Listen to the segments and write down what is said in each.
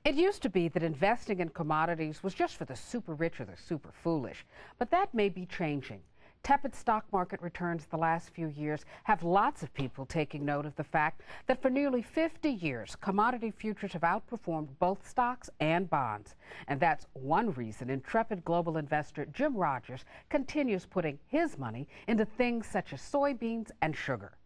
It used to be that investing in commodities was just for the super rich or the super foolish, but that may be changing. Tepid stock market returns the last few years have lots of people taking note of the fact that for nearly 50 years, commodity futures have outperformed both stocks and bonds. And that's one reason intrepid global investor Jim Rogers continues putting his money into things such as soybeans and sugar.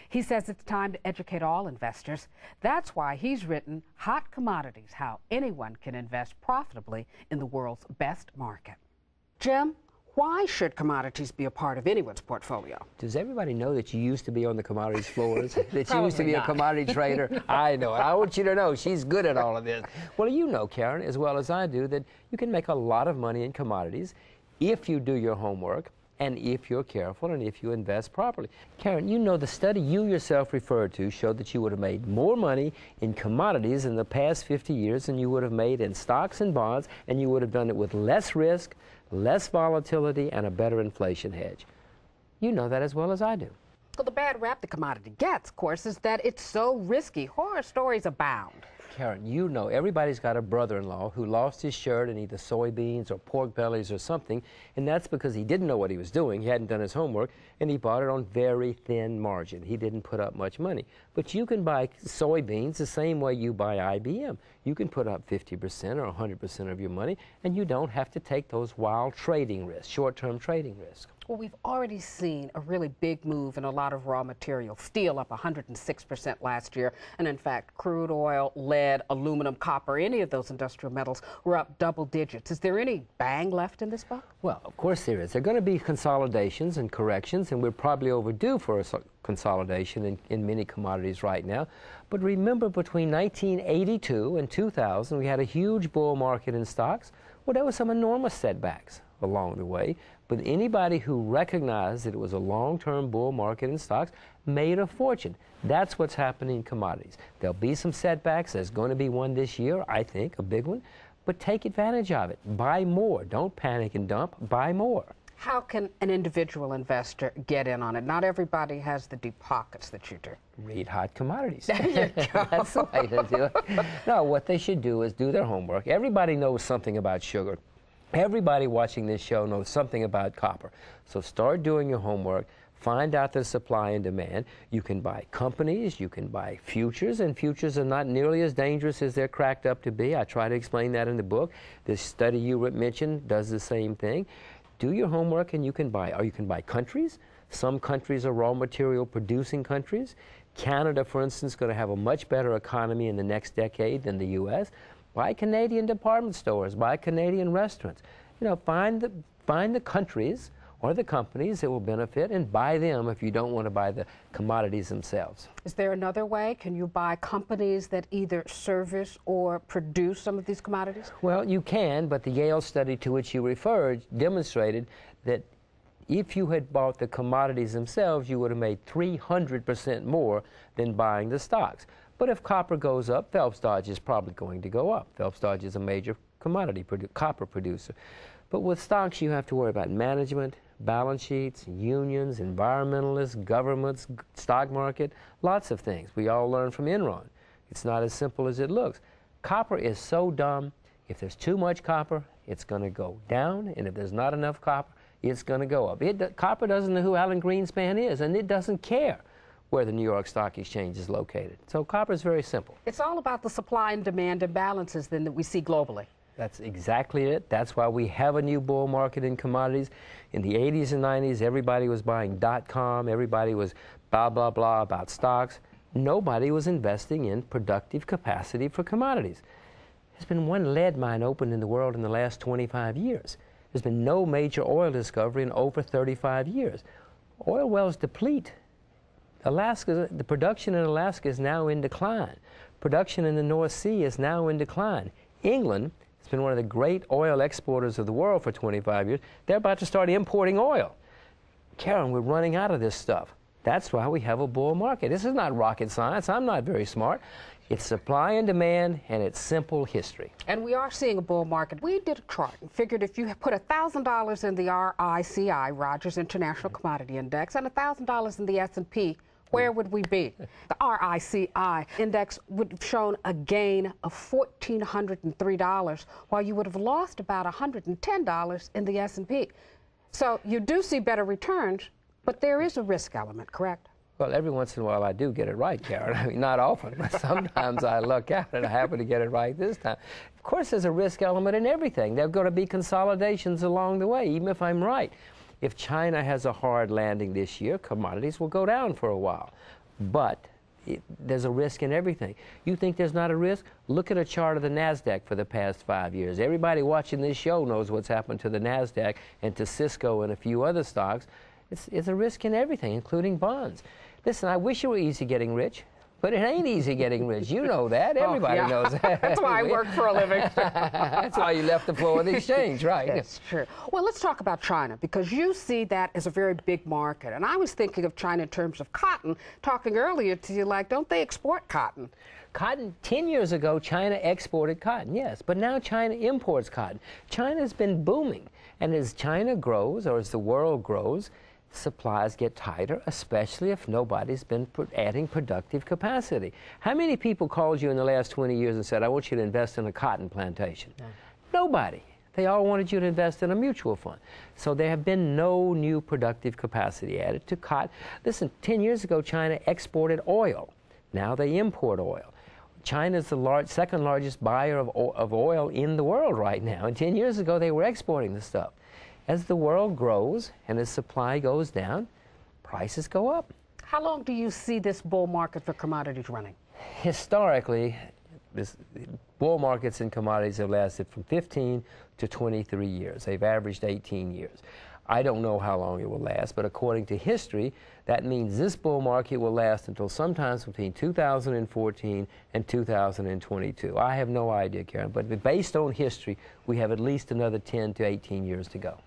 He says it's time to educate all investors. That's why he's written Hot Commodities, How Anyone Can Invest Profitably in the World's Best Market. Jim, why should commodities be a part of anyone's portfolio? Does everybody know that you used to be on the commodities floors? That you used to be not. A commodity trader? I know it. I want you to know she's good at all of this. Well, you know, Karen, as well as I do, that you can make a lot of money in commodities if you do your homework, and if you're careful, and if you invest properly. Karen, you know the study you yourself referred to showed that you would have made more money in commodities in the past 50 years than you would have made in stocks and bonds, and you would have done it with less risk, less volatility, and a better inflation hedge. You know that as well as I do. Well, the bad rap the commodity gets, of course, is that it's so risky. Horror stories abound. Karen, you know everybody's got a brother-in-law who lost his shirt in either soybeans or pork bellies or something, and that's because he didn't know what he was doing. He hadn't done his homework, and he bought it on very thin margin. He didn't put up much money. But you can buy soybeans the same way you buy IBM. You can put up 50% or 100% of your money, and you don't have to take those wild trading risks, short-term trading risks. Well, we've already seen a really big move in a lot of raw materials. Steel up 106% last year, and in fact, crude oil, lead, aluminum, copper, any of those industrial metals were up double digits. Is there any bang left in this book? Well, of course there is. There are going to be consolidations and corrections, and we're probably overdue for a consolidation in many commodities right now. But remember, between 1982 and 2000, we had a huge bull market in stocks. Well, there were some enormous setbacks along the way, but anybody who recognized that it was a long-term bull market in stocks made a fortune. That's what's happening in commodities. There'll be some setbacks. There's going to be one this year, I think, a big one, but take advantage of it. Buy more. Don't panic and dump. Buy more. How can an individual investor get in on it? Not everybody has the deep pockets that you do. Read Hot Commodities. There you go. That's the way to do it. No, what they should do is do their homework. Everybody knows something about sugar. Everybody watching this show knows something about copper. So start doing your homework. Find out the supply and demand. You can buy companies, you can buy futures, and futures are not nearly as dangerous as they're cracked up to be. I try to explain that in the book. This study you mentioned does the same thing. Do your homework and you can buy. Or you can buy countries. Some countries are raw material producing countries. Canada, for instance, is going to have a much better economy in the next decade than the U.S. Buy Canadian department stores, buy Canadian restaurants. You know, find the countries or the companies that will benefit and buy them if you don't want to buy the commodities themselves. Is there another way? Can you buy companies that either service or produce some of these commodities? Well, you can, but the Yale study to which you referred demonstrated that if you had bought the commodities themselves, you would have made 300% more than buying the stocks. But if copper goes up, Phelps Dodge is probably going to go up. Phelps Dodge is a major copper producer. But with stocks, you have to worry about management, balance sheets, unions, environmentalists, governments, stock market, lots of things. We all learn from Enron. It's not as simple as it looks. Copper is so dumb. If there's too much copper, it's going to go down, and if there's not enough copper, it's going to go up. Copper doesn't know who Alan Greenspan is, and it doesn't care where the New York Stock Exchange is located. So copper is very simple. It's all about the supply and demand imbalances then that we see globally. That's exactly it. That's why we have a new bull market in commodities. In the 80s and 90s, everybody was buying .com. Everybody was blah, blah, blah about stocks. Nobody was investing in productive capacity for commodities. There's been one lead mine opened in the world in the last 25 years. There's been no major oil discovery in over 35 years. Oil wells deplete. The production in Alaska is now in decline. Production in the North Sea is now in decline. England has been one of the great oil exporters of the world for 25 years. They're about to start importing oil. Karen, we're running out of this stuff. That's why we have a bull market. This is not rocket science. I'm not very smart. It's supply and demand, and it's simple history. And we are seeing a bull market. We did a chart and figured if you put $1,000 in the RICI, Rogers International Commodity Index, and $1,000 in the S&P, where would we be? The RICI index would have shown a gain of $1,403, while you would have lost about $110 in the S&P. So you do see better returns, but there is a risk element, correct? Well, every once in a while I do get it right, Karen. I mean, not often, but sometimes I luck out and I happen to get it right this time. Of course, there's a risk element in everything. There are going to be consolidations along the way, even if I'm right. If China has a hard landing this year, commodities will go down for a while. But there's a risk in everything. You think there's not a risk? Look at a chart of the NASDAQ for the past 5 years. Everybody watching this show knows what's happened to the NASDAQ and to Cisco and a few other stocks. It's a risk in everything, including bonds. Listen, I wish it were easy getting rich, but it ain't easy getting rich. You know that. Everybody knows that. That's why I work for a living. That's why you left the floor of the exchange, right? That's true. Well, let's talk about China, because you see that as a very big market. And I was thinking of China in terms of cotton, talking earlier to you like, don't they export cotton? Cotton, 10 years ago, China exported cotton, yes, but now China imports cotton. China's been booming, and as China grows, or as the world grows, supplies get tighter, especially if nobody's been adding productive capacity. How many people called you in the last 20 years and said, I want you to invest in a cotton plantation? No. Nobody. They all wanted you to invest in a mutual fund. So there have been no new productive capacity added to cotton. Listen, 10 years ago, China exported oil. Now they import oil. China's the second largest buyer of oil in the world right now. And 10 years ago, they were exporting the stuff. As the world grows and as supply goes down, prices go up. How long do you see this bull market for commodities running? Historically, bull markets in commodities have lasted from 15 to 23 years. They've averaged 18 years. I don't know how long it will last, but according to history, that means this bull market will last until sometimes between 2014 and 2022. I have no idea, Karen, but based on history, we have at least another 10 to 18 years to go.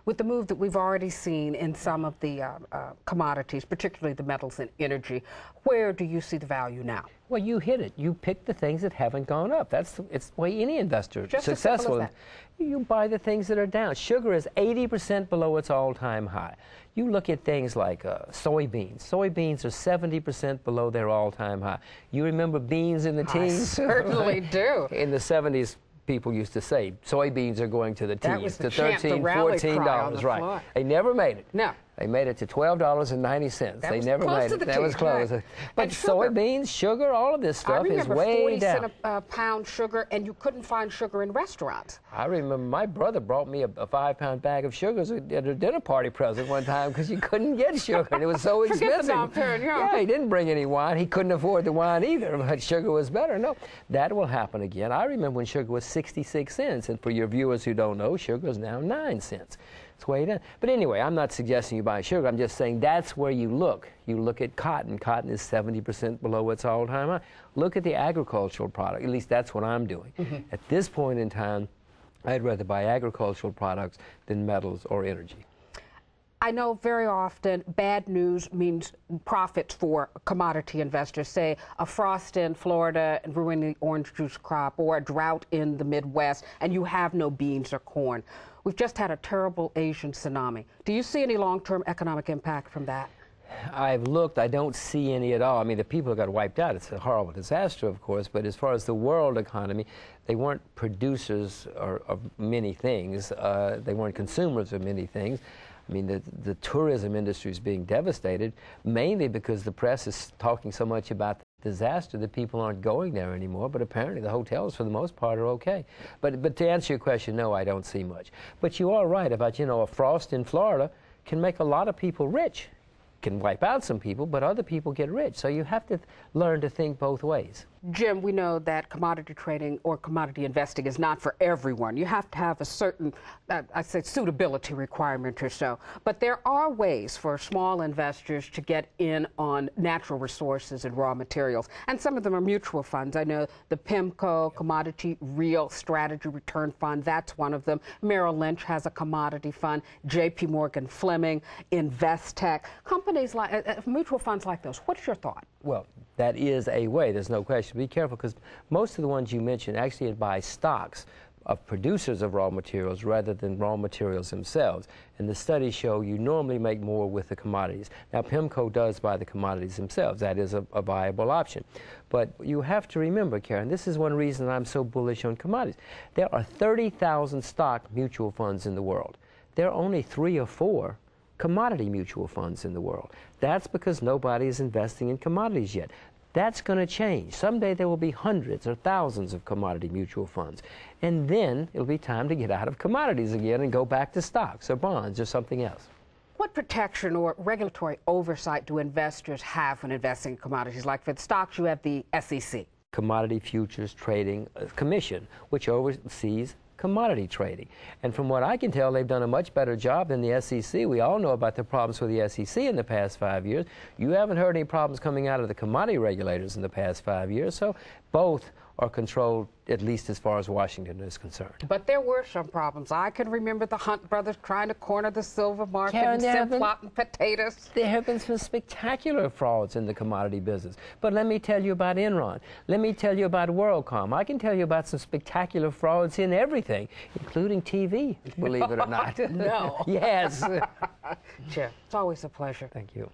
With the move that we've already seen in some of the commodities, particularly the metals and energy, where do you see the value now? Well, you hit it. You pick the things that haven't gone up. It's the way any investor is successful. You buy the things that are down. Sugar is 80% below its all-time high. You look at things like soybeans. Soybeans are 70% below their all-time high. You remember beans in the teens? I certainly do. In the 70s, people used to say soybeans are going to the teens, to $13, $14, right? Floor. They never made it. No. They made it to $12.90. They never made it. That was close. Right. But soybeans, sugar, all of this stuff is way down. I remember 40 cents a pound sugar, and you couldn't find sugar in restaurants. I remember my brother brought me a 5-pound bag of sugars at a dinner party present one time because you couldn't get sugar. It was so expensive. Yeah, he didn't bring any wine. He couldn't afford the wine either, but sugar was better. No, that will happen again. I remember when sugar was 66 cents, and for your viewers who don't know, sugar is now 9 cents. It's way down. But anyway, I'm not suggesting you buy sugar. I'm just saying that's where you look. You look at cotton. Cotton is 70% below its all-time high. Look at the agricultural product. At least that's what I'm doing. At this point in time, I'd rather buy agricultural products than metals or energy. I know very often bad news means profits for commodity investors. Say a frost in Florida and ruining the orange juice crop, or a drought in the Midwest, and you have no beans or corn. We've just had a terrible Asian tsunami. Do you see any long-term economic impact from that? I've looked. I don't see any at all. I mean, the people got wiped out. It's a horrible disaster, of course, but as far as the world economy, they weren't producers of many things. They weren't consumers of many things. I mean, the tourism industry is being devastated, mainly because the press is talking so much about the disaster that people aren't going there anymore, but apparently the hotels, for the most part, are okay. But to answer your question, no, I don't see much. But you are right about, a frost in Florida can make a lot of people rich. Can wipe out some people, but other people get rich. So you have to learn to think both ways. Jim, we know that commodity trading or commodity investing is not for everyone. You have to have a certain, I say, suitability requirement or so. But there are ways for small investors to get in on natural resources and raw materials. And some of them are mutual funds. I know the PIMCO, Commodity Real Strategy Return Fund, that's one of them. Merrill Lynch has a commodity fund. JP Morgan Fleming, Investec. Companies like, mutual funds like those. What's your thought? Well, that is a way. There's no question. Be careful, because most of the ones you mentioned actually buy stocks, of producers of raw materials rather than raw materials themselves. And the studies show you normally make more with the commodities. Now, PIMCO does buy the commodities themselves. That is a viable option. But you have to remember, Karen, this is one reason I'm so bullish on commodities. There are 30,000 stock mutual funds in the world. There are only 3 or 4 commodity mutual funds in the world. That's because nobody is investing in commodities yet. That's going to change. Someday there will be hundreds or thousands of commodity mutual funds. And then it'll be time to get out of commodities again and go back to stocks or bonds or something else. What protection or regulatory oversight do investors have when investing in commodities? Like for the stocks, you have the SEC. Commodity Futures Trading Commission, which oversees commodity trading. And from what I can tell, they've done a much better job than the SEC. We all know about the problems with the SEC in the past 5 years. You haven't heard any problems coming out of the commodity regulators in the past 5 years. So both are controlled, at least as far as Washington is concerned. But there were some problems. I can remember the Hunt brothers trying to corner the silver market and Simplot and potatoes. There have been some spectacular frauds in the commodity business. But let me tell you about Enron. Let me tell you about WorldCom. I can tell you about some spectacular frauds in everything, including TV, believe it or not. No. Yes. Chair, it's always a pleasure. Thank you.